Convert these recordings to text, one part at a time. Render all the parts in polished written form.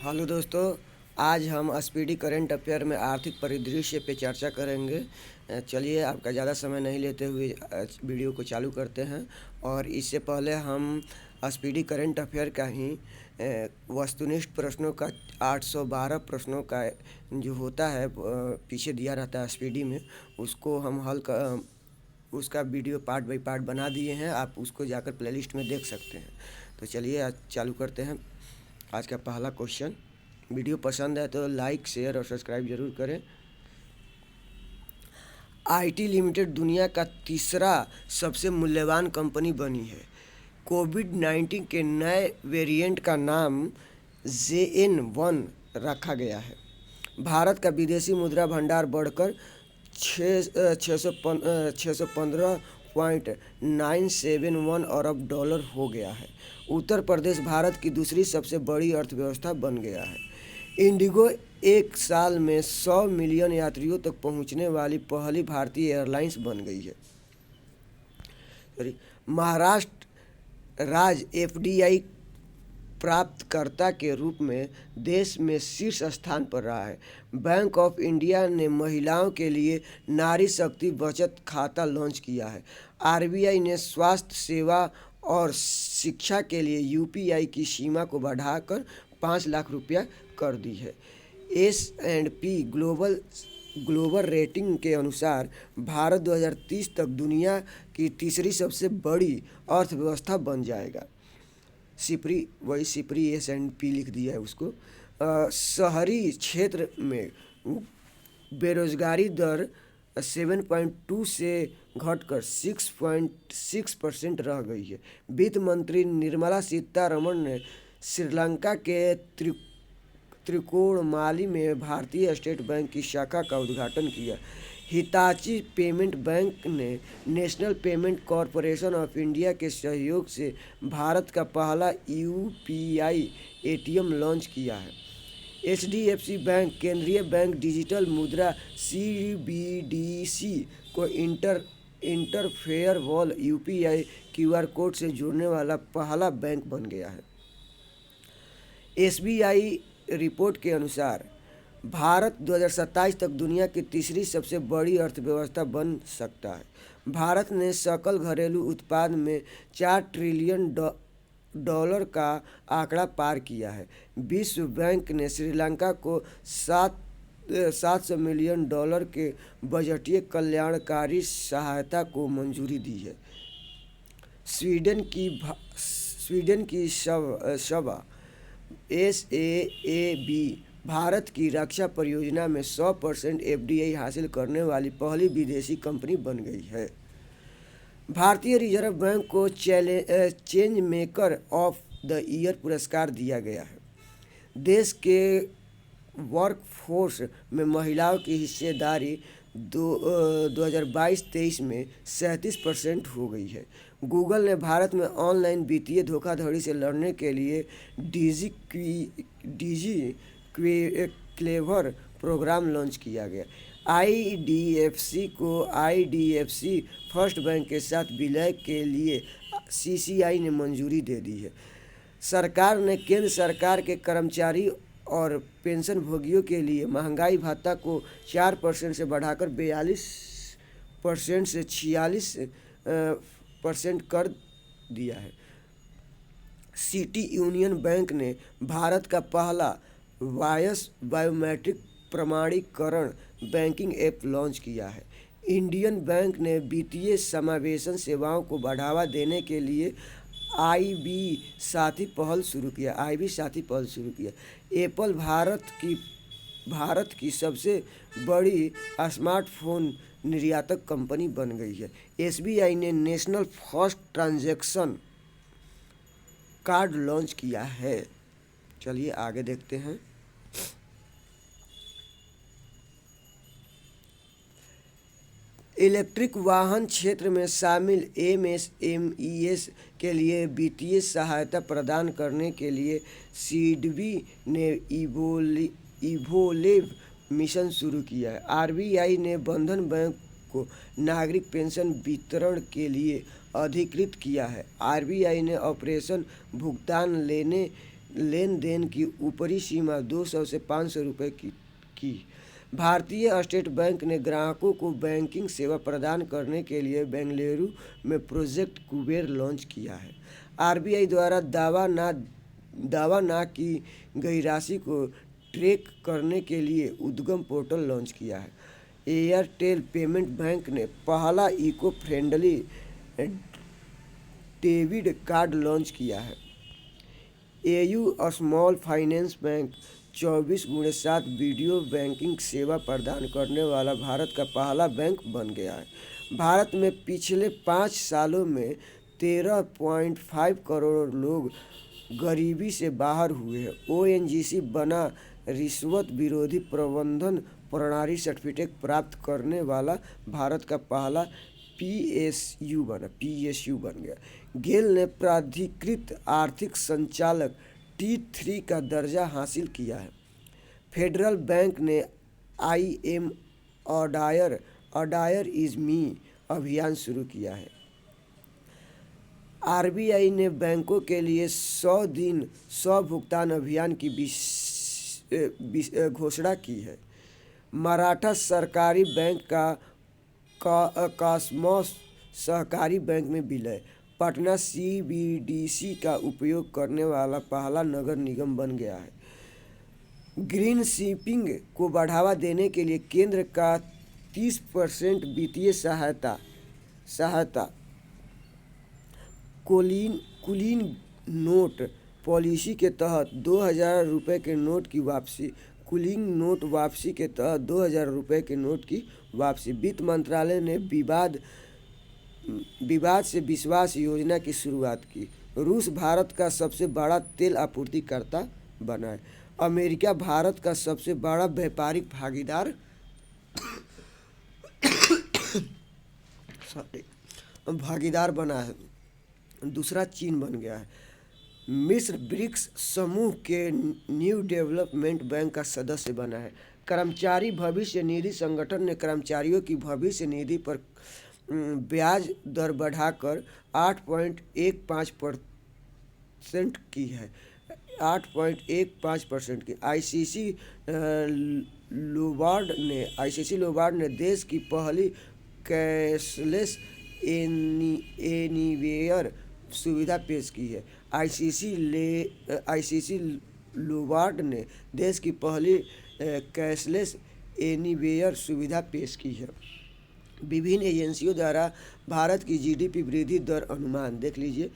Hello दोस्तों। आज हम स्पीडी करंट अफेयर में आर्थिक परिदृश्य पे चर्चा करेंगे। चलिए आपका ज़्यादा समय नहीं लेते हुए वीडियो को चालू करते हैं। और इससे पहले हम स्पीडी करंट अफेयर का ही वस्तुनिष्ठ प्रश्नों का 812 प्रश्नों का जो होता है पीछे दिया रहता है स्पीडी में, उसको हम उसका वीडियो पार्ट बाई पार्ट बना दिए हैं। आप उसको जाकर प्लेलिस्ट में देख सकते हैं। तो चलिए आज चालू करते हैं। आज का पहला क्वेश्चन। वीडियो पसंद है तो लाइक शेयर और सब्सक्राइब जरूर करें। आईटी लिमिटेड दुनिया का तीसरा सबसे मूल्यवान कंपनी बनी है। कोविड-19 के नए वेरिएंट का नाम JN-1 रखा गया है। भारत का विदेशी मुद्रा भंडार बढ़कर 615.971 अरब डॉलर हो गया है। उत्तर प्रदेश भारत की दूसरी सबसे बड़ी अर्थव्यवस्था बन गया है। इंडिगो एक साल में 100 मिलियन यात्रियों तक पहुंचने वाली पहली भारतीय एयरलाइंस बन गई है। महाराष्ट्र राज्य एफडीआई प्राप्तकर्ता के रूप में देश में शीर्ष स्थान पर रहा है। बैंक ऑफ इंडिया ने महिलाओं के लिए नारी शक्ति बचत खाता लॉन्च किया है। आरबीआई ने स्वास्थ्य सेवा और शिक्षा के लिए यूपीआई की सीमा को बढ़ाकर 5 लाख रुपया कर दी है। S&P ग्लोबल रेटिंग के अनुसार भारत 2030 तक दुनिया की तीसरी सबसे बड़ी अर्थव्यवस्था बन जाएगा। सिपरी S&P लिख दिया है उसको। शहरी क्षेत्र में बेरोजगारी दर 7.2 से घटकर 6.6% रह गई है। वित्त मंत्री निर्मला सीतारमण ने श्रीलंका के त्रिकोणमाली में भारतीय स्टेट बैंक की शाखा का उद्घाटन किया। हिताची पेमेंट बैंक ने national payment corporation of India के सहयोग से भारत का पहला यूपीआई एटीएम लॉन्च किया है। HDFC बैंक केंद्रीय बैंक डिजिटल मुद्रा CBDC को interfere wall UPI QR code से जोड़ने वाला पहला बैंक बन गया है। SBI रिपोर्ट के अनुसार भारत 2027 तक दुनिया की तीसरी सबसे बड़ी अर्थव्यवस्था बन सकता है। भारत ने सकल घरेलू उत्पाद में 4 ट्रिलियन डॉलर का आंकड़ा पार किया है। विश्व बैंक ने श्रीलंका को 700 मिलियन डॉलर के बजटीय कल्याणकारी सहायता को मंजूरी दी है। स्वीडन की सभा SAAB भारत की रक्षा परियोजना में 100% FDI हासिल करने वाली पहली विदेशी कंपनी बन गई है। भारतीय रिजर्व बैंक को change maker of the year पुरस्कार दिया गया है। देश के वर्कफोर्स में महिलाओं की हिस्सेदारी 2022-23 में 37% हो गई है। गूगल ने भारत में ऑनलाइन वित्तीय धोखाधड़ी से लड़ने के लिए डिजी क्लेवर प्रोग्राम लॉन्च किया गया। IDFC को IDFC फर्स्ट बैंक के साथ विलय के लिए CCI ने मंजूरी दे दी है। सरकार ने केंद्र सरकार के कर्मचारी और पेंशन भोगियों के लिए महंगाई भत्ता को 4% से बढ़ाकर 42% से 46% कर दिया है। सिटी यूनियन बैंक ने भारत का पहला बायोमेट्रिक प्रमाणीकरण बैंकिंग ऐप लॉन्च किया है। इंडियन बैंक ने वित्तीय समावेशन सेवाओं को बढ़ावा देने के लिए IB साथी पहल शुरू किया। एप्पल भारत की सबसे बड़ी स्मार्टफोन निर्यातक कंपनी बन गई है। SBI ने national first transaction card launch किया है। चलिए आगे देखते हैं। इलेक्ट्रिक वाहन क्षेत्र में शामिल MSMEs के लिए वित्तीय सहायता प्रदान करने के लिए सिडबी ने इवोलेव मिशन शुरू किया है। RBI ने बंधन बैंक को नागरिक पेंशन वितरण के लिए अधिकृत किया है। RBI ने ऑपरेशन भुगतान लेने लेन देन की ऊपरी सीमा 200 से 500 रुपये की। भारतीय स्टेट बैंक ने ग्राहकों को बैंकिंग सेवा प्रदान करने के लिए बेंगलुरु में प्रोजेक्ट कुबेर लॉन्च किया है। आरबीआई द्वारा दावा ना की गई राशि को ट्रैक करने के लिए उद्गम पोर्टल लॉन्च किया है। एयरटेल पेमेंट बैंक ने पहला eco friendly debit card launch किया है। AU small finance bank 24x7 video banking सेवा प्रदान करने वाला भारत का पहला बैंक बन गया है। भारत में पिछले 5 सालों में 13.5 करोड़ लोग गरीबी से बाहर हुए हैं। ओएनजीसी बना रिश्वत विरोधी प्रबंधन प्रणाली सर्टिफिकेट प्राप्त करने वाला भारत का पहला पीएसयू बन गया। गेल ने प्राधिकृत आर्थिक संचालक T3 का दर्जा हासिल किया है। फेडरल बैंक ने IM अडायर इज मी अभियान शुरू किया है। आरबीआई ने बैंकों के लिए 100 दिन 100 भुगतान अभियान की घोषणा की है। मराठा सरकारी बैंक का कॉसमॉस सहकारी बैंक में विलय। पटना CBDC का उपयोग करने वाला पहला नगर निगम बन गया है। ग्रीन शिपिंग को बढ़ावा देने के लिए केंद्र का 30% वित्तीय सहायता कुलीन नोट पॉलिसी के तहत 2000 रुपये के नोट की वापसी। कुलीन नोट वापसी के तहत 2000 रुपये के नोट की वापसी। वित्त मंत्रालय ने विवाद से विश्वास योजना की शुरुआत की। रूस भारत का सबसे बड़ा तेल आपूर्तिकर्ता बना है। अमेरिका भारत का सबसे बड़ा व्यापारिक भागीदार बना है। दूसरा चीन बन गया है। मिस्र ब्रिक्स समूह के न्यू डेवलपमेंट बैंक का सदस्य बना है। कर्मचारी भविष्य निधि संगठन ने कर्मचारियों की भविष्य निधि पर ब्याज दर बढ़ाकर 8.15% की है। 8.15% की। आईसीसी लोबार्ड ने देश की पहली कैशलेस एनीवेयर सुविधा पेश की है। आईसीसी लोबार्ड ने देश की पहली कैशलेस एनीवेयर सुविधा पेश की है। विभिन्न एजेंसियों द्वारा भारत की जीडीपी वृद्धि दर अनुमान देख लीजिए।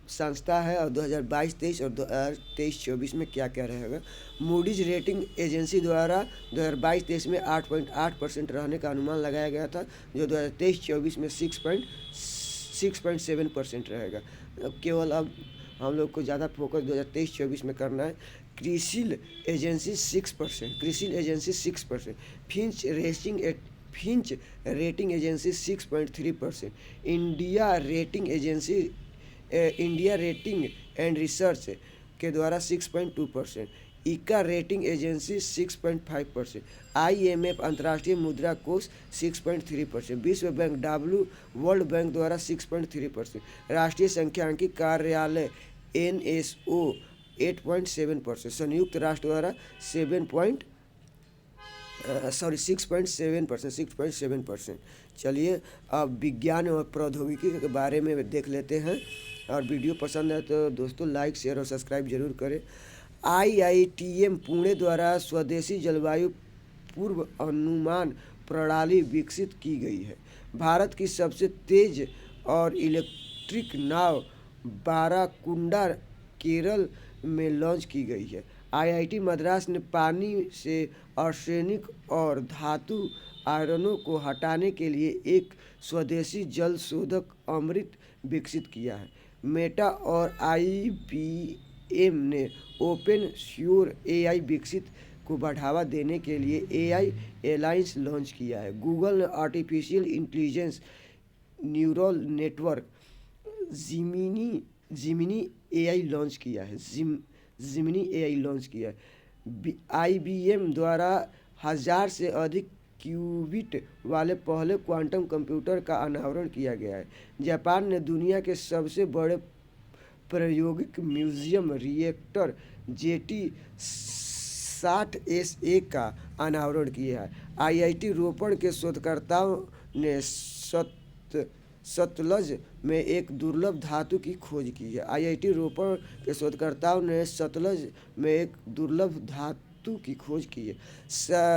संस्था है और 2022-23 और 2023-24 में क्या क्या रहेगा। मूडीज रेटिंग एजेंसी द्वारा 2022-23 में 8.8% रहने का अनुमान लगाया गया था, जो 2023-24 में 6.7% रहेगा। केवल अब हम लोग को ज़्यादा फोकस 2023-24 में करना है। CRISIL agency 6%। Finch rating agency 6.3%। India rating and research के द्वारा 6.2%। इका रेटिंग एजेंसी 6.5%। IMF अंतर्राष्ट्रीय मुद्रा कोष 6.3%। विश्व बैंक वर्ल्ड बैंक द्वारा 6.3%। राष्ट्रीय सांख्यिकी कार्यालय NSO 8.7%। संयुक्त राष्ट्र द्वारा 6.7%। चलिए अब विज्ञान और प्रौद्योगिकी के बारे में देख लेते हैं। और वीडियो पसंद है तो दोस्तों लाइक शेयर और सब्सक्राइब जरूर करें। IITM पुणे द्वारा स्वदेशी जलवायु पूर्व अनुमान प्रणाली विकसित की गई है। भारत की सबसे तेज और इलेक्ट्रिक नाव बाराकुंडा केरल में लॉन्च की गई है। IIT मद्रास ने पानी से आर्सेनिक और धातु आयरनों को हटाने के लिए एक स्वदेशी जल शोधक अमृत विकसित किया है। मेटा और IBM ने ओपन सोर्स AI विकसित को बढ़ावा देने के लिए AI एलायंस लॉन्च किया है। गूगल ने artificial intelligence neural network Gemini AI launch किया है। IBM द्वारा 1000 से अधिक क्यूबिट वाले पहले क्वांटम कंप्यूटर का अनावरण किया गया है। जापान ने दुनिया के सबसे बड़े प्रायोगिक म्यूजियम रिएक्टर JT-60SA का अनावरण किया है। IIT रोपड़ के शोधकर्ताओं ने सतलज में एक दुर्लभ धातु की खोज की है। IIT रोपड़ के शोधकर्ताओं ने सतलज में एक दुर्लभ धातु की खोज की है।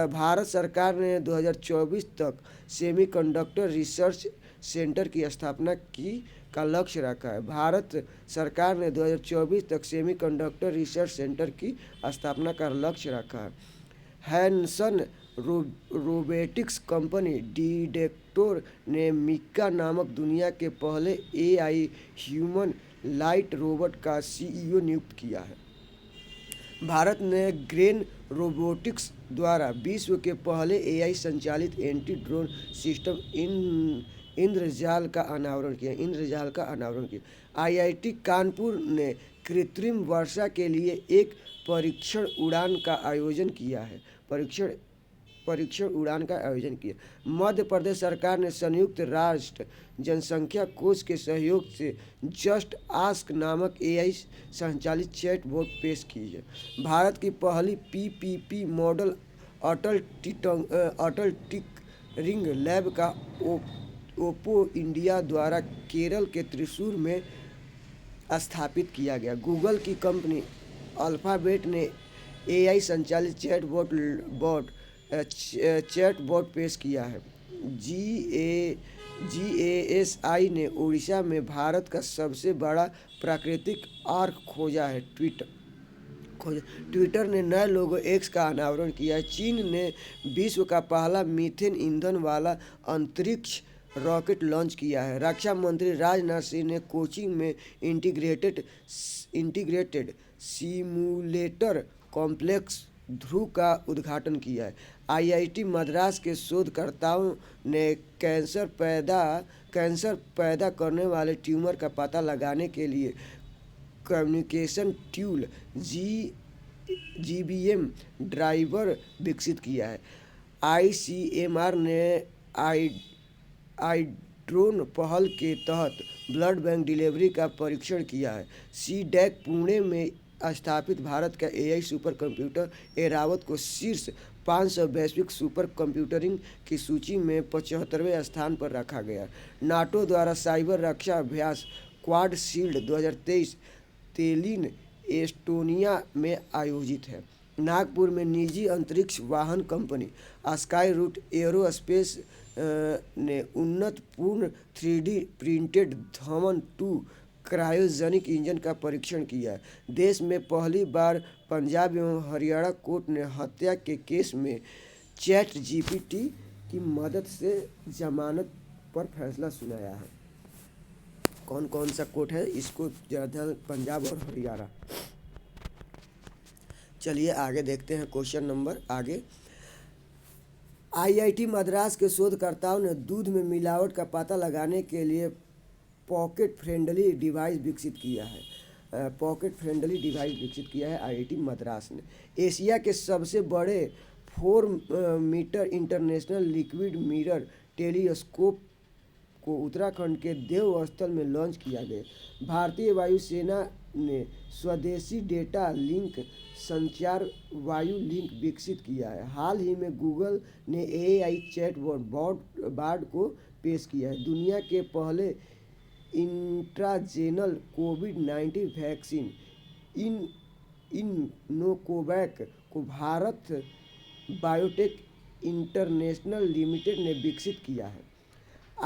भारत सरकार ने 2024 तक सेमीकंडक्टर रिसर्च सेंटर की स्थापना की का लक्ष्य रखा है। भारत सरकार ने 2024 तक सेमीकंडक्टर रिसर्च सेंटर की स्थापना का लक्ष्य रखा है। हैनसन रोबोटिक्स कंपनी डिटेक्टोर ने मिका नामक दुनिया के पहले AI ह्यूमन लाइट रोबोट का CEO नियुक्त किया है। भारत ने ग्रेन रोबोटिक्स द्वारा विश्व के पहले AI संचालित एंटी ड्रोन सिस्टम इंद्रजाल का अनावरण किया। IIT कानपुर ने कृत्रिम वर्षा के लिए एक परीक्षण उड़ान का आयोजन किया। मध्य प्रदेश सरकार ने संयुक्त राष्ट्र जनसंख्या कोष के सहयोग से जस्ट आस्क नामक AI संचालित चैटबॉट पेश की है। भारत की पहली PPP मॉडल अटल टिंकरिंग लैब का ओप्पो इंडिया द्वारा केरल के त्रिशूर में स्थापित किया गया। गूगल की कंपनी अल्फाबेट ने AI संचालित चैटबॉट पेश किया है। GASI ने उड़ीसा में भारत का सबसे बड़ा प्राकृतिक आर्क खोजा है। ट्विटर ने नए लोगो X का अनावरण किया है। चीन ने विश्व का पहला मीथेन ईंधन वाला अंतरिक्ष रॉकेट लॉन्च किया है। रक्षा मंत्री राजनाथ सिंह ने कोचीन में इंटीग्रेटेड सिमुलेटर कॉम्प्लेक्स ध्रुव का उद्घाटन किया है। IIT मद्रास के शोधकर्ताओं ने कैंसर पैदा करने वाले ट्यूमर का पता लगाने के लिए कम्युनिकेशन टूल GBM ड्राइवर विकसित किया है। ICMR ने आईड्रोन पहल के तहत ब्लड बैंक डिलीवरी का परीक्षण किया है। CDAC पुणे में स्थापित भारत का AI सुपर कंप्यूटर ऐरावत को शीर्ष 500 वैश्विक सुपर कंप्यूटरिंग की सूची में 75वें स्थान पर रखा गया। नाटो द्वारा साइबर रक्षा अभ्यास क्वाड शील्ड 2023 तेलिन एस्टोनिया में आयोजित है। नागपुर में निजी अंतरिक्ष वाहन कंपनी स्काई रूट एरोस्पेस ने उन्नत पूर्ण 3D प्रिंटेड धमन 2 क्रायोजेनिक इंजन का परीक्षण किया है। देश में पहली बार पंजाब एवं हरियाणा कोर्ट ने हत्या के केस में ChatGPT की मदद से जमानत पर फैसला सुनाया है। कौन कौन सा कोर्ट है इसको ज़्यादा, पंजाब और हरियाणा। चलिए आगे देखते हैं क्वेश्चन नंबर आगे। IIT मद्रास के शोधकर्ताओं ने दूध में मिलावट का पता लगाने के लिए पॉकेट फ्रेंडली डिवाइस विकसित किया है। IIT मद्रास ने एशिया के सबसे बड़े 4 meter international liquid mirror telescope को उत्तराखंड के देवस्थल में लॉन्च किया गया। भारतीय वायुसेना ने स्वदेशी डेटा लिंक संचार वायु लिंक विकसित किया है। हाल ही में गूगल ने AI चैटबॉट बार्ड को पेश किया है। दुनिया के पहले इंट्राजेनल कोविड-19 वैक्सीन इनोकोवैक को भारत बायोटेक इंटरनेशनल लिमिटेड ने विकसित किया है।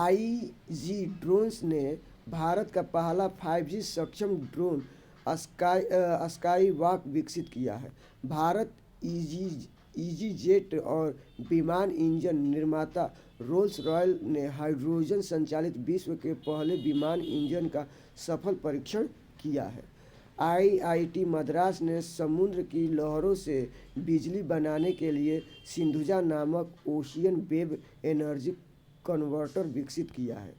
IG ड्रोन्स ने भारत का पहला 5G सक्षम ड्रोन स्काईवॉक विकसित किया है। भारत EasyJet और विमान इंजन निर्माता रोल्स रॉयल ने हाइड्रोजन संचालित विश्व के पहले विमान इंजन का सफल परीक्षण किया है। IIT मद्रास ने समुद्र की लहरों से बिजली बनाने के लिए सिंधुजा नामक ओशियन वेव एनर्जी कन्वर्टर विकसित किया है।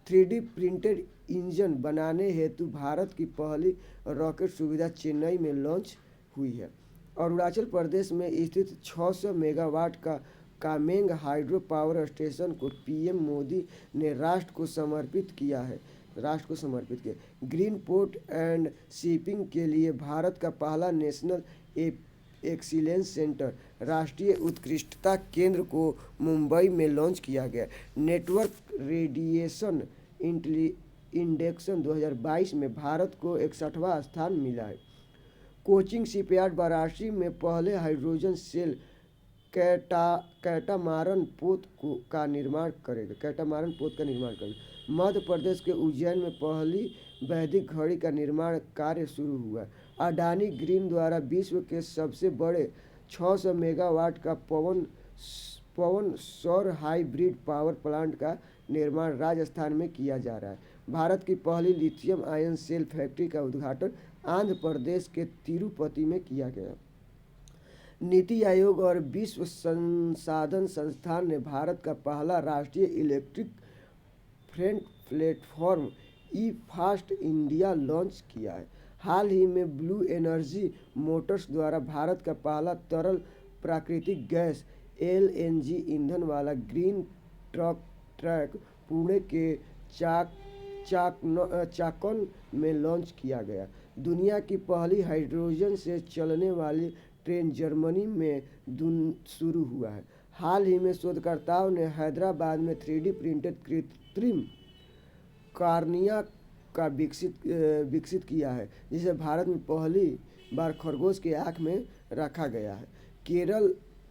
3D प्रिंटेड इंजन बनाने हेतु भारत की पहली रॉकेट सुविधा चेन्नई में लॉन्च हुई है। अरुणाचल प्रदेश में स्थित 600 मेगावाट का कामेंग हाइड्रो पावर स्टेशन को पीएम मोदी ने राष्ट्र को समर्पित किया। ग्रीन पोर्ट एंड शिपिंग के लिए भारत का पहला नेशनल एक्सीलेंस सेंटर राष्ट्रीय उत्कृष्टता केंद्र को मुंबई में लॉन्च किया गया। नेटवर्क रेडिएशन इंडेक्स 2022 में भारत को 61वां स्थान मिला है। कोचिन शिपयार्ड वाराणसी में पहले हाइड्रोजन सेल कैटामारन पोत का निर्माण करेगा। मध्य प्रदेश के उज्जैन में पहली वैदिक घड़ी का निर्माण कार्य शुरू हुआ। अडानी ग्रीन द्वारा विश्व के सबसे बड़े 600 मेगावाट का पवन सौर हाइब्रिड पावर प्लांट का निर्माण राजस्थान में किया जा रहा है। भारत की पहली लिथियम आयन सेल फैक्ट्री का उद्घाटन आंध्र प्रदेश के तिरुपति में किया गया। नीति आयोग और विश्व संसाधन संस्थान ने भारत का पहला राष्ट्रीय इलेक्ट्रिक फ्रेट प्लेटफॉर्म ई फास्ट इंडिया लॉन्च किया है। हाल ही में ब्लू एनर्जी मोटर्स द्वारा भारत का पहला तरल प्राकृतिक गैस एलएनजी ईंधन वाला ग्रीन ट्रक पुणे के चाकन में लॉन्च किया गया। दुनिया की पहली हाइड्रोजन से चलने वाली ट्रेन जर्मनी में शुरू हुआ है। हाल ही में शोधकर्ताओं ने हैदराबाद में 3D प्रिंटेड कृत्रिम कार्निया का विकसित किया है, जिसे भारत में पहली बार खरगोश की आँख में रखा गया है।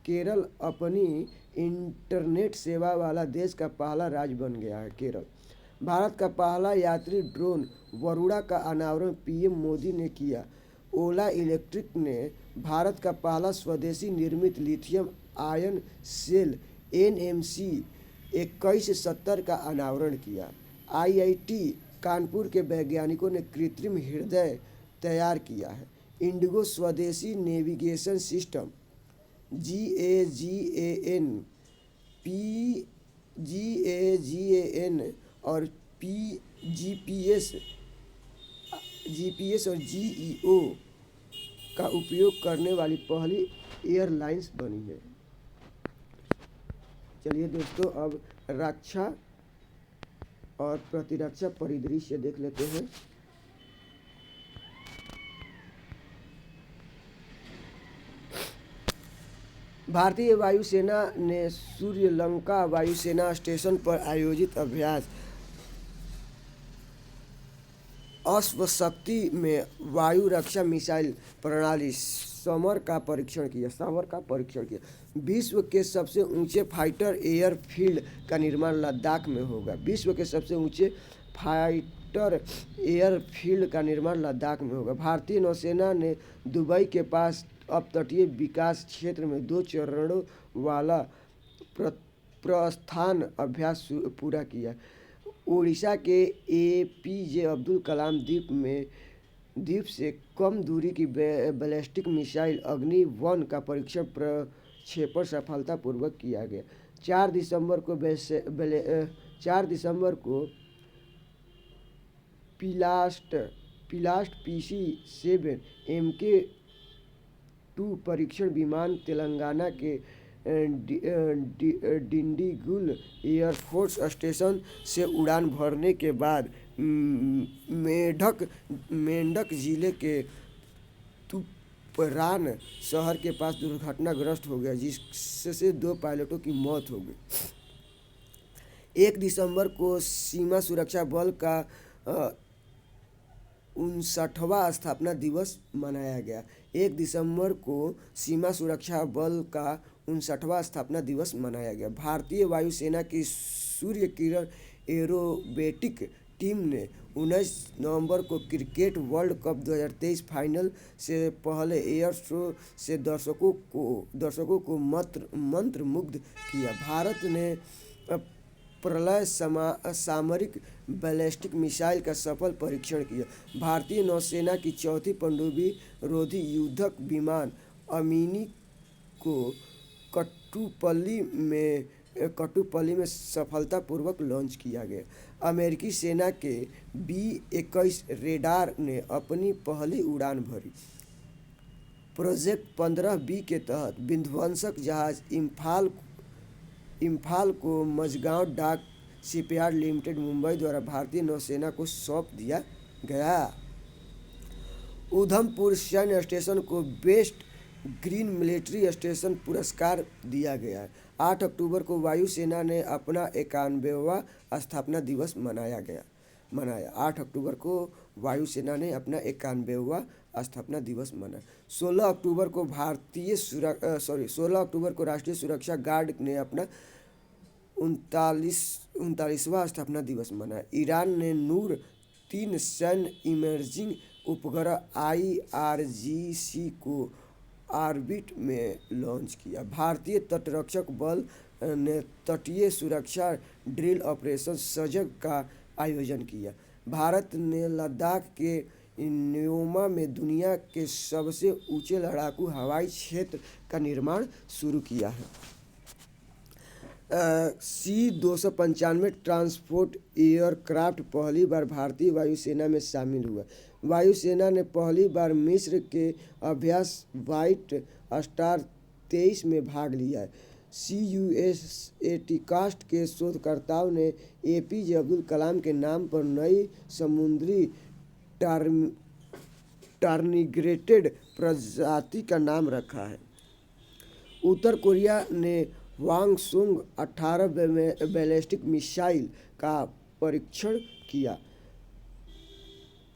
केरल अपनी इंटरनेट सेवा वाला देश का पहला राज्य बन गया है। केरल भारत का पहला यात्री ड्रोन वरुणा का अनावरण पीएम मोदी ने किया। ओला इलेक्ट्रिक ने भारत का पहला स्वदेशी निर्मित लिथियम आयन सेल NMC 2170 का अनावरण किया। IIT कानपुर के वैज्ञानिकों ने कृत्रिम हृदय तैयार किया है। इंडिगो स्वदेशी नेविगेशन सिस्टम GAGAN और GPS और GEO का उपयोग करने वाली पहली एयरलाइंस बनी है। चलिए दोस्तों, अब रक्षा और प्रतिरक्षा परिदृश्य देख लेते हैं। भारतीय वायुसेना ने श्रीलंका वायुसेना स्टेशन पर आयोजित अभ्यास अश्वशक्ति में वायु रक्षा मिसाइल प्रणाली समर का परीक्षण किया। विश्व के सबसे ऊंचे फाइटर एयरफील्ड का निर्माण लद्दाख में होगा। भारतीय नौसेना ने दुबई के पास अपतटीय विकास क्षेत्र में 2 चरणों वाला प्रस्थान अभ्यास पूरा किया। ओडिशा के APJ अब्दुल कलाम द्वीप से कम दूरी की बैलिस्टिक मिसाइल अग्नि-1 का परीक्षण प्रक्षेपण सफलतापूर्वक किया गया। 4 दिसंबर को पिलास्ट PC-7 MK2 परीक्षण विमान तेलंगाना के डिंडीगुल एयरफोर्स स्टेशन से उड़ान भरने के बाद मेंढक जिले के तुपरान शहर के पास दुर्घटनाग्रस्त हो गया, जिससे 2 पायलटों की मौत हो गई। 1 दिसंबर को सीमा सुरक्षा बल का 59वां स्थापना दिवस मनाया गया। 1 दिसंबर को सीमा सुरक्षा बल का 59वां स्थापना दिवस मनाया गया। भारतीय वायुसेना की सूर्य किरण एरोबेटिक टीम ने 19 नवंबर को क्रिकेट वर्ल्ड कप 2023 फाइनल से पहले एयर शो से दर्शकों को मंत्रमुग्ध किया। भारत ने प्रलय सामरिक बैलिस्टिक मिसाइल का सफल परीक्षण किया। भारतीय नौसेना की 4थी पनडुब्बी रोधी युद्धक विमान अमिनी को कट्टुपल्ली में सफलतापूर्वक लॉन्च किया गया। अमेरिकी सेना के B-21 रेडार ने अपनी पहली उड़ान भरी। प्रोजेक्ट 15B के तहत विध्वंसक जहाज इम्फाल इम्फाल को मझगांव डाक शिपयार्ड लिमिटेड मुंबई द्वारा भारतीय नौसेना को सौंप दिया गया। उधमपुर सैन्य स्टेशन को बेस्ट ग्रीन मिलिट्री स्टेशन पुरस्कार दिया गया है। 8 अक्टूबर को वायुसेना ने अपना 91वां स्थापना दिवस मनाया 8 अक्टूबर को वायुसेना ने अपना 91वां स्थापना दिवस मनाया। 16 अक्टूबर को राष्ट्रीय सुरक्षा गार्ड ने अपना 39वां स्थापना दिवस मनाया। ईरान ने नूर-3 सैन्य इमेजिंग उपग्रह IRGC को ऑर्बिट में लॉन्च किया। भारतीय तटरक्षक बल ने तटीय सुरक्षा ड्रिल ऑपरेशन सजग का आयोजन किया। भारत ने लद्दाख के न्योमा में दुनिया के सबसे ऊंचे लड़ाकू हवाई क्षेत्र का निर्माण शुरू किया है। C-295 ट्रांसपोर्ट एयरक्राफ्ट पहली बार भारतीय वायुसेना में शामिल हुआ। वायुसेना ने पहली बार मिस्र के अभ्यास व्हाइट स्टार 23 में भाग लिया है। CUSATCAST के शोधकर्ताओं ने APJ अब्दुल कलाम के नाम पर नई समुद्री टारनिग्रेटेड प्रजाति का नाम रखा है। उत्तर कोरिया ने वांगसुंग 18 बैलिस्टिक मिसाइल का परीक्षण किया।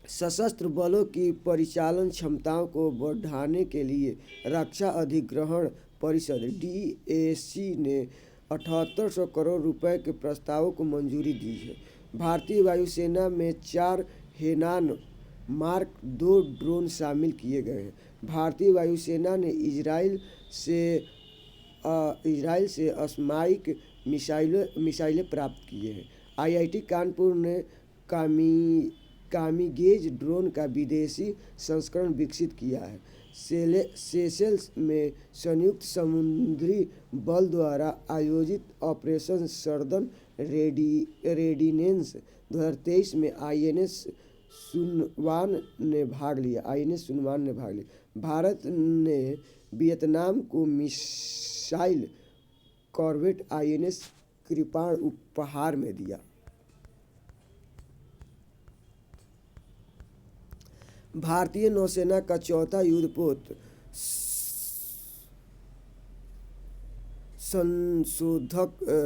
सशस्त्र बलों की परिचालन क्षमताओं को बढ़ाने के लिए रक्षा अधिग्रहण परिषद DAC ने 7800 करोड़ रुपए के प्रस्तावों को मंजूरी दी है। भारतीय वायुसेना में 4 हेनान मार्क 2 ड्रोन शामिल किए गए हैं। भारतीय वायुसेना ने इजराइल से असामयिक मिसाइलें प्राप्त किए हैं। IIT कानपुर ने कामिगेज ड्रोन का विदेशी संस्करण विकसित किया है। सेशेल्स में संयुक्त समुद्री बल द्वारा आयोजित ऑपरेशन सर्दर्न रेडिनेंस 2023 में INS सुनवान ने भाग लिया। भारत ने वियतनाम को मिसाइल कॉर्वेट INS कृपाण उपहार में दिया। भारतीय नौसेना का चौथा युद्धपोत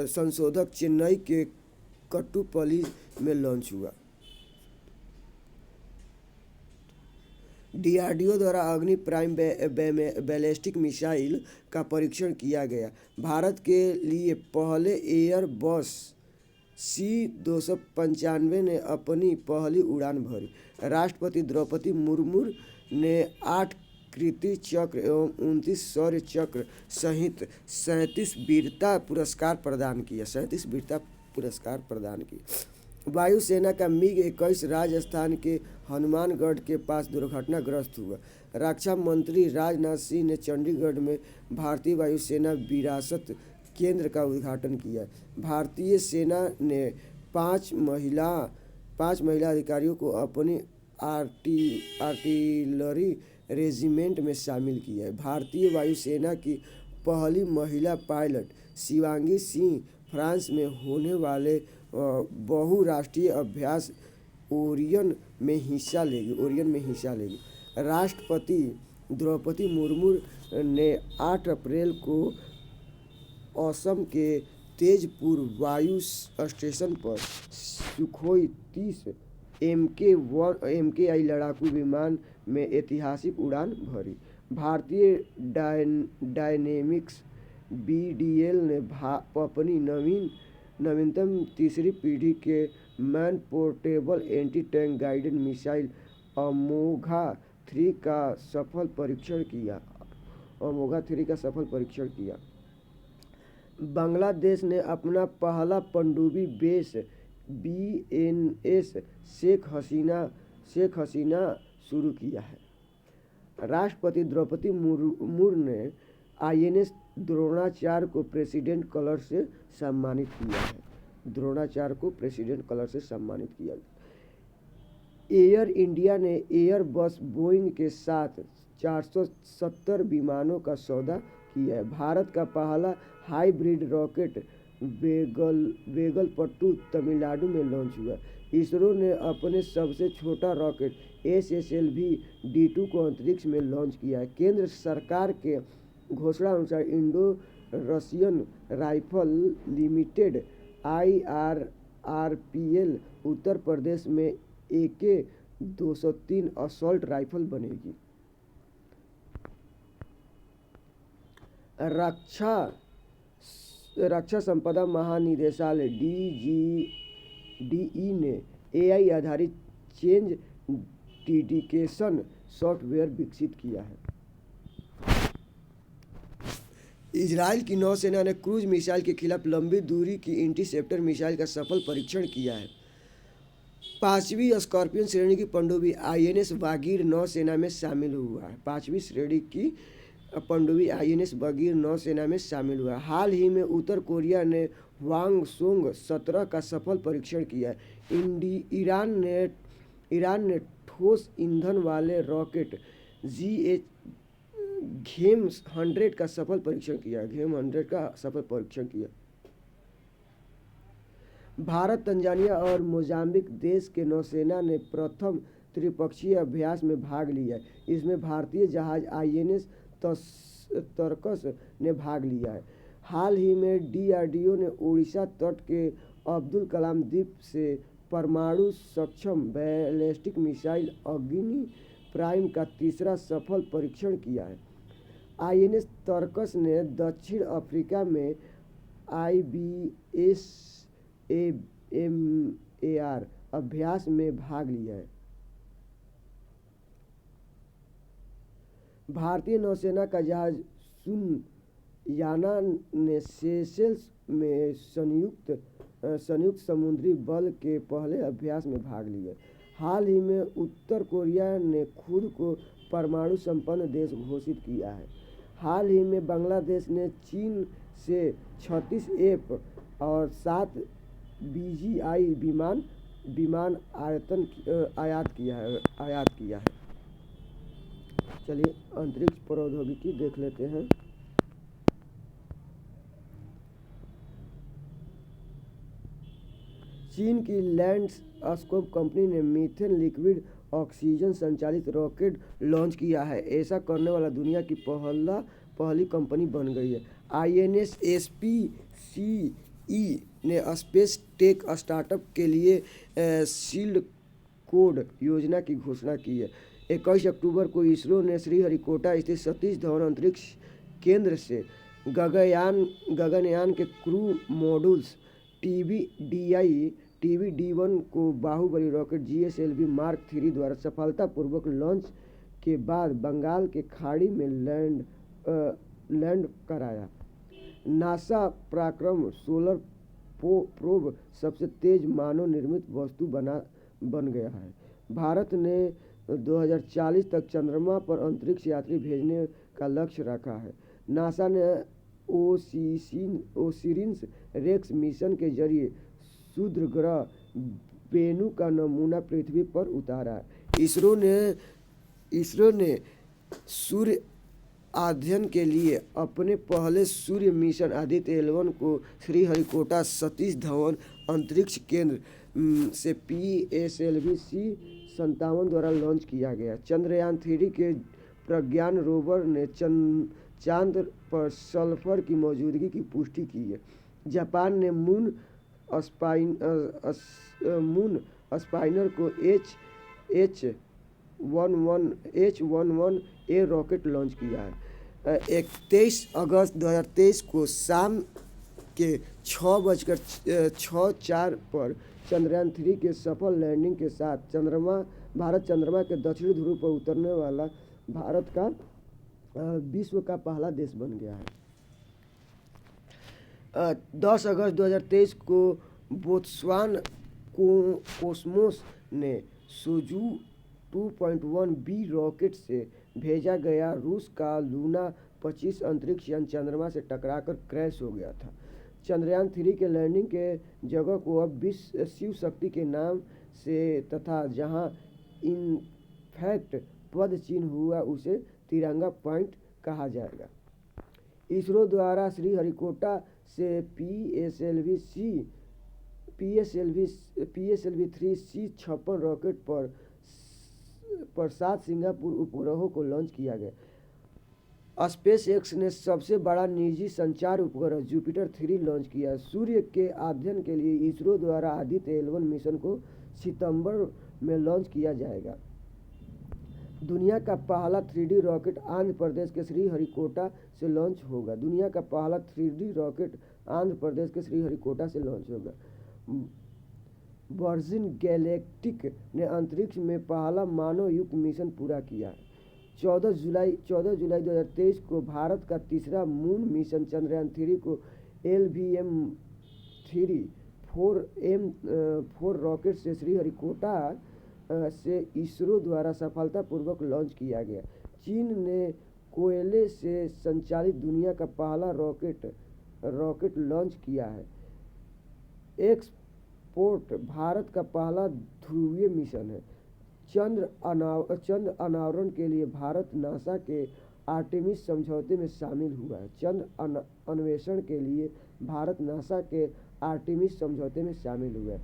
संशोधक चेन्नई के कट्टुपल्ली में लॉन्च हुआ। DRDO द्वारा अग्नि प्राइम बैलिस्टिक मिसाइल का परीक्षण किया गया। भारत के लिए पहले एयरबस C-295 ने अपनी पहली उड़ान भरी। राष्ट्रपति द्रौपदी मुर्मू ने 8 कीर्ति चक्र एवं 29 शौर्य चक्र सहित 37 वीरता पुरस्कार प्रदान किए। वायुसेना का MiG-21 राजस्थान के हनुमानगढ़ के पास दुर्घटनाग्रस्त हुआ। रक्षा मंत्री राजनाथ सिंह ने चंडीगढ़ में भारतीय वायुसेना विरासत केंद्र का उद्घाटन किया। भारतीय सेना ने 5 महिला अधिकारियों को अपनी आर्टिलरी रेजिमेंट में शामिल किया है। भारतीय वायुसेना की पहली महिला पायलट शिवांगी सिंह फ्रांस में होने वाले बहुराष्ट्रीय अभ्यास ओरियन में हिस्सा लेगी। राष्ट्रपति द्रौपदी मुर्मू ने 8 अप्रैल को असम के तेजपुर वायु स्टेशन पर सुखोई 30 MKI लड़ाकू विमान में ऐतिहासिक उड़ान भरी। भारतीय डायनेमिक्स BDL ने अपनी नवीनतम तीसरी पीढ़ी के man portable anti tank guided missile Amogha 3 का सफल परीक्षण किया। बांग्लादेश ने अपना पहला पनडुब्बी बेस BNS शेख हसीना शुरू किया है। राष्ट्रपति द्रौपदी मुर्मू ने INS द्रोणाचार्य को प्रेसिडेंट कलर से सम्मानित किया। एयर इंडिया ने एयरबस बोइंग के साथ 470 विमानों का सौदा किया है। भारत का पहला हाइब्रिड रॉकेट वेगलपट्टू तमिलनाडु में लॉन्च हुआ। इसरो ने अपने सबसे छोटा रॉकेट SSLV-D2 को अंतरिक्ष में लॉन्च किया है। केंद्र सरकार के घोषणा अनुसार Indo Russian rifle limited IRRPL Uttar Pradesh में AK-203 असॉल्ट राइफल बनेगी। रक्षा संपदा महानिदेशालय DGDE ने AI आधारित चेंज डिटेक्शन सॉफ्टवेयर विकसित किया है। इजराइल की नौसेना ने क्रूज मिसाइल के खिलाफ लंबी दूरी की इंटरसेप्टर मिसाइल का सफल परीक्षण किया है। 5वीं स्कॉर्पियन श्रेणी की पनडुब्बी INS बागीर नौसेना में शामिल हुआ है। 5वीं श्रेणी की पनडुब्बी INS बागीर नौसेना में शामिल हुआ। हाल ही में उत्तर कोरिया ने हवांग-सोंग 17 का सफल परीक्षण किया है। ईरान ने ठोस ईंधन वाले रॉकेट घेम-100 का सफल परीक्षण किया। भारत, तंजानिया और मोजाम्बिक देश के नौसेना ने प्रथम त्रिपक्षीय अभ्यास में भाग लिया है। इसमें भारतीय जहाज INS तरकस ने भाग लिया है। हाल ही में DRDO ने उड़ीसा तट के अब्दुल कलाम द्वीप से परमाणु सक्षम बैलिस्टिक मिसाइल अग्नि प्राइम का तीसरा सफल परीक्षण किया है। INS तरकस ने दक्षिण अफ्रीका में IBSAMAR अभ्यास में भाग लिया है। भारतीय नौसेना का जहाज सुनयाना ने सेशेल्स में संयुक्त समुद्री बल के पहले अभ्यास में भाग लिया। हाल ही में उत्तर कोरिया ने खुद को परमाणु संपन्न देश घोषित किया है। हाल ही में बांग्लादेश ने चीन से 36 F और 7 BGI विमान आयात किया है। चलिए अंतरिक्ष प्रौद्योगिकी देख लेते हैं। चीन की लैंडस्कोप कंपनी ने मीथेन लिक्विड ऑक्सीजन संचालित रॉकेट लॉन्च किया है। ऐसा करने वाला दुनिया की पहली कंपनी बन गई है। INS SPCE ने स्पेस टेक स्टार्टअप के लिए सिल्क कोड योजना की घोषणा की है। 21 अक्टूबर को इसरो ने श्रीहरिकोटा स्थित सतीश धवन अंतरिक्ष केंद्र से गगनयान के क्रू मॉड्यूल्स TBD-1 को बाहुबली रॉकेट GSLV मार्क 3 द्वारा सफलतापूर्वक लॉन्च के बाद बंगाल के खाड़ी में लैंड कराया। नासा पराक्रम सोलर प्रोब सबसे तेज मानव निर्मित वस्तु बन गया है। भारत ने 2040 तक चंद्रमा पर अंतरिक्ष यात्री भेजने का लक्ष्य रखा है। नासा ने ओसिरिस रेक्स मिशन के जरिए क्षुद्र ग्रह वेनु का नमूना पृथ्वी पर उतारा है। इसरो ने सूर्य अध्ययन के लिए अपने पहले सूर्य मिशन आदित्य L1 को श्रीहरिकोटा सतीश धवन अंतरिक्ष केंद्र से PSLV-C-57 द्वारा लॉन्च किया गया। चंद्रयान 3 के प्रज्ञान रोवर ने चांद पर सल्फर की मौजूदगी की पुष्टि की है। जापान ने मून स्पाइनर को H11A रॉकेट लॉन्च किया है। 23 अगस्त 2023 को शाम के 6:06 पर चंद्रयान 3 के सफल लैंडिंग के साथ भारत चंद्रमा के दक्षिणी ध्रुव पर उतरने वाला भारत का विश्व का पहला देश बन गया है। 10 अगस्त 2023 को बोत्सवान कोस्मोस ने सोयू 2.1B रॉकेट से भेजा गया रूस का लूना 25 अंतरिक्ष यान चंद्रमा से टकराकर क्रैश हो गया था। चंद्रयान 3 के लैंडिंग के जगह को अब शिव शक्ति के नाम से तथा जहां इनफैक्ट पद चिन्ह हुआ उसे तिरंगा पॉइंट कहा जाएगा। इसरो द्वारा श्रीहरिकोटा से PSLV-3C56 रॉकेट पर 7 सिंगापुर उपग्रहों को लॉन्च किया गया। स्पेस एक्स ने सबसे बड़ा निजी संचार उपग्रह जुपिटर 3 लॉन्च किया। सूर्य के अध्ययन के लिए इसरो द्वारा आदित्य L1 मिशन को सितंबर में लॉन्च किया जाएगा। दुनिया का पहला 3D रॉकेट आंध्र प्रदेश के श्रीहरिकोटा से लॉन्च होगा। दुनिया का पहला 3D रॉकेट आंध्र प्रदेश के श्रीहरिकोटा से लॉन्च होगा। वर्जिन गैलेक्टिक ने अंतरिक्ष में पहला मानव युक्त मिशन पूरा किया है। 14 जुलाई 2023 को भारत का तीसरा मून मिशन चंद्रयान 3 को LVM-3 4 रॉकेट से श्रीहरिकोटा से इसरो द्वारा सफलतापूर्वक लॉन्च किया गया। चीन ने कोयले से संचालित दुनिया का पहला रॉकेट लॉन्च किया है। एक्सपोर्ट भारत का पहला ध्रुवीय मिशन है। चंद्र अनावरण के लिए भारत नासा के आर्टेमिस समझौते में शामिल हुआ है। चंद्र अन्वेषण के लिए भारत नासा के आर्टेमिस समझौते में शामिल हुआ है।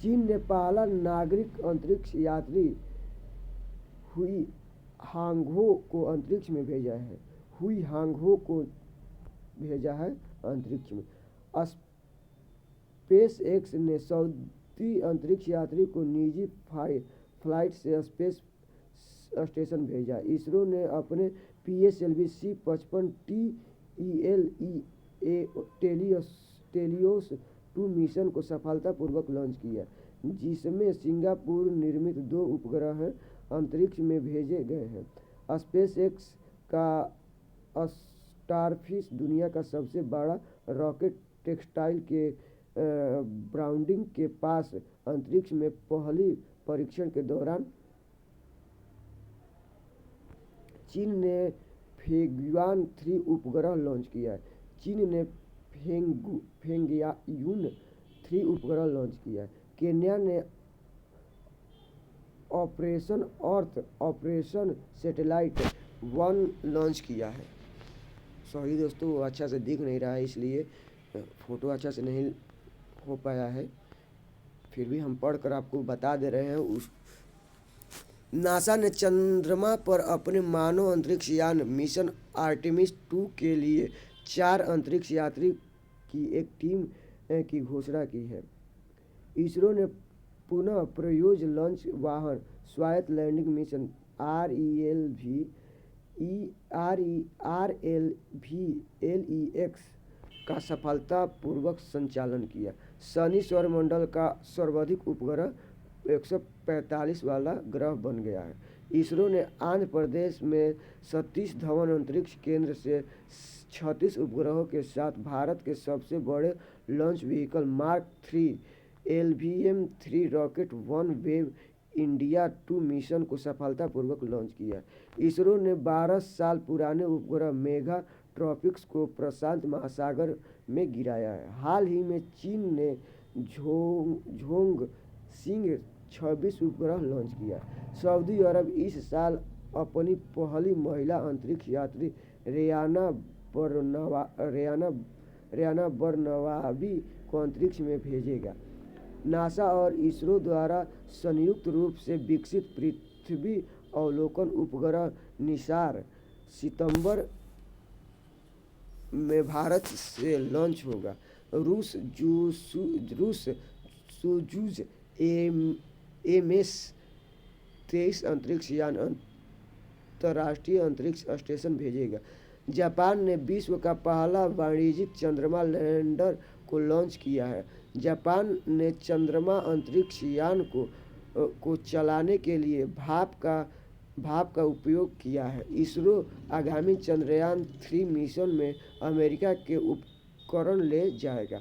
चीन ने पहला नागरिक अंतरिक्ष यात्री हुई हांगहो को अंतरिक्ष में भेजा है। अंतरिक्ष में। स्पेस एक्स ने सऊदी अंतरिक्ष यात्री को निजी फ्लाइट से स्पेस स्टेशन भेजा। इसरो ने अपने टेलियोस 2 मिशन को सफलतापूर्वक लॉन्च किया, जिसमें सिंगापुर निर्मित 2 उपग्रह अंतरिक्ष में भेजे गए हैं। स्पेस एक्स का स्टारफिश दुनिया का सबसे बड़ा रॉकेट टेक्सटाइल के ब्राउडिंग के पास अंतरिक्ष में पहली परीक्षण के दौरान चीन ने फेंगुआन 3 उपग्रह लॉन्च किया है। चीन ने फेंगयायून 3 उपग्रह लॉन्च किया है। केन्या ने ऑपरेशन सैटेलाइट 1 लॉन्च किया है। सॉरी दोस्तों, वो अच्छा से दिख नहीं रहा है, इसलिए फ़ोटो अच्छा से नहीं हो पाया है। फिर भी हम पढ़कर आपको बता दे रहे हैं। नासा ने चंद्रमा पर अपने मानव अंतरिक्ष यान मिशन आर्टेमिस 2 के लिए 4 अंतरिक्ष यात्री की एक टीम की घोषणा की है। इसरो ने पुनः प्रयोज्य लॉन्च वाहन स्वायत्त लैंडिंग मिशन RLVLEX का सफलतापूर्वक संचालन किया। शनि सौरमंडल का सर्वाधिक उपग्रह 145 वाला ग्रह बन गया है। इसरो ने आंध्र प्रदेश में सतीश धवन अंतरिक्ष केंद्र से 36 उपग्रहों के साथ भारत के सबसे बड़े launch vehicle mark 3 LVM-3 rocket one wave India 2 mission को सफलतापूर्वक लॉन्च किया। इसरो ने 12 साल पुराने उपग्रह मेगा ट्रॉपिक्स को प्रशांत महासागर में गिराया है। हाल ही में चीन ने झोंग सिंह 26 उपग्रह लॉन्च किया। सऊदी अरब इस साल अपनी पहली महिला अंतरिक्ष यात्री रेयाना बरनवाबी को अंतरिक्ष में भेजेगा। नासा और इसरो द्वारा संयुक्त रूप से विकसित पृथ्वी अवलोकन उपग्रह निसार सितंबर में भारत से लॉन्च होगा। रूस सोयूज़ MS-23 अंतरिक्ष यान अंतर्राष्ट्रीय अंतरिक्ष स्टेशन भेजेगा। जापान ने विश्व का पहला वाणिज्यिक चंद्रमा लैंडर को लॉन्च किया है। जापान ने चंद्रमा अंतरिक्ष यान को चलाने के लिए भाप का उपयोग किया है। इसरो आगामी चंद्रयान 3 मिशन में अमेरिका के उपकरण ले जाएगा।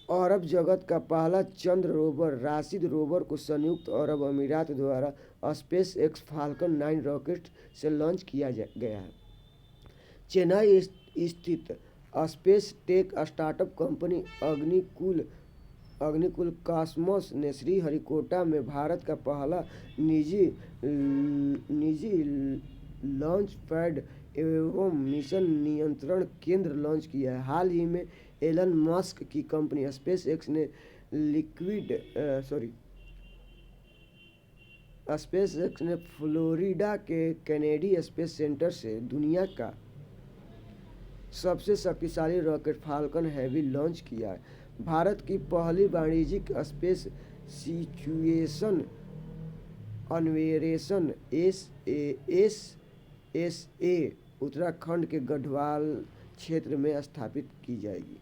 अरब जगत का पहला चंद्र रोवर राशिद रोवर को संयुक्त अरब अमीरात द्वारा स्पेस एक्स फाल्कन 9 रॉकेट से लॉन्च किया गया है। चेन्नई स्थित space tech startup company Agnikul Cosmos ने श्रीहरिकोटा में भारत का पहला निजी लॉन्च पैड एवं मिशन नियंत्रण केंद्र लॉन्च किया है। हाल ही में एलन मस्क की कंपनी स्पेस एक्स ने फ्लोरिडा के कैनेडी स्पेस सेंटर से दुनिया का सबसे शक्तिशाली रॉकेट फाल्कन हैवी लॉन्च किया है। भारत की पहली वाणिज्यिक स्पेस सिचुएशन अन्वेषण एस ए उत्तराखंड के गढ़वाल क्षेत्र में स्थापित की जाएगी।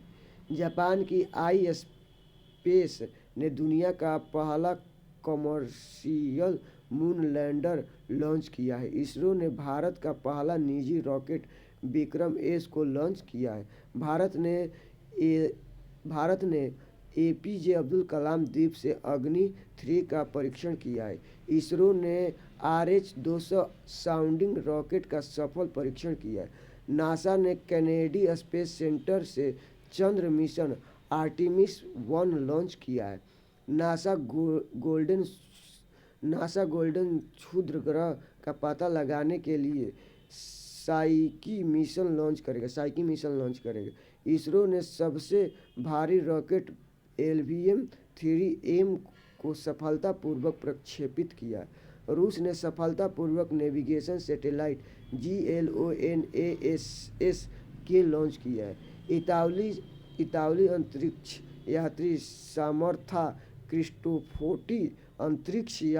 जापान की आई स्पेस ने दुनिया का पहला कमर्शियल मून लैंडर लॉन्च किया है। इसरो ने भारत का पहला निजी रॉकेट विक्रम एस को लॉन्च किया है। भारत ने एपीजे अब्दुल कलाम द्वीप से अग्नि 3 का परीक्षण किया है। इसरो ने RH-200 साउंडिंग रॉकेट का सफल परीक्षण किया है। नासा ने कैनेडी स्पेस सेंटर से चंद्र मिशन आर्टेमिस 1 लॉन्च किया है। नासा गोल्डन क्षुद्र ग्रह का पता लगाने के लिए साइकी मिशन लॉन्च करेगा। इसरो ने सबसे भारी रॉकेट LVM-3M को सफलतापूर्वक प्रक्षेपित किया। रूस ने सफलतापूर्वक नेविगेशन सैटेलाइट GLONASS के लॉन्च किया है। इतालवी अंतरिक्ष यात्री सामर्था क्रिस्टोफोर्टी अंतर्राष्ट्रीय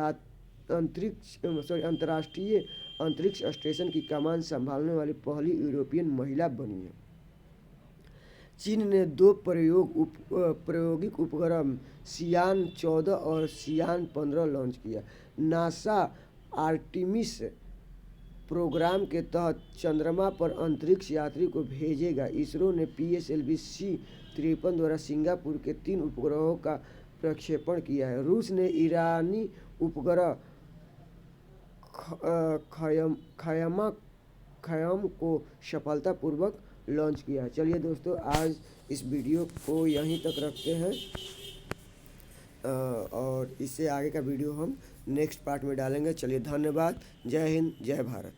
अंतरिक्ष स्टेशन की कमान संभालने वाली पहली यूरोपियन महिला बनी है। चीन ने 2 प्रायोगिक उपग्रह सियान 14 और सियान 15 लॉन्च किया। नासा आर्टेमिस प्रोग्राम के तहत चंद्रमा पर अंतरिक्ष यात्री को भेजेगा। इसरो ने PSLV-C-53 द्वारा सिंगापुर के 3 उपग्रहों का प्रक्षेपण किया है। रूस ने ईरानी उपग्रह ख्याम को सफलतापूर्वक लॉन्च किया। चलिए दोस्तों, आज इस वीडियो को यहीं तक रखते हैं और इससे आगे का वीडियो हम नेक्स्ट पार्ट में डालेंगे। चलिए, धन्यवाद। जय हिंद, जय भारत।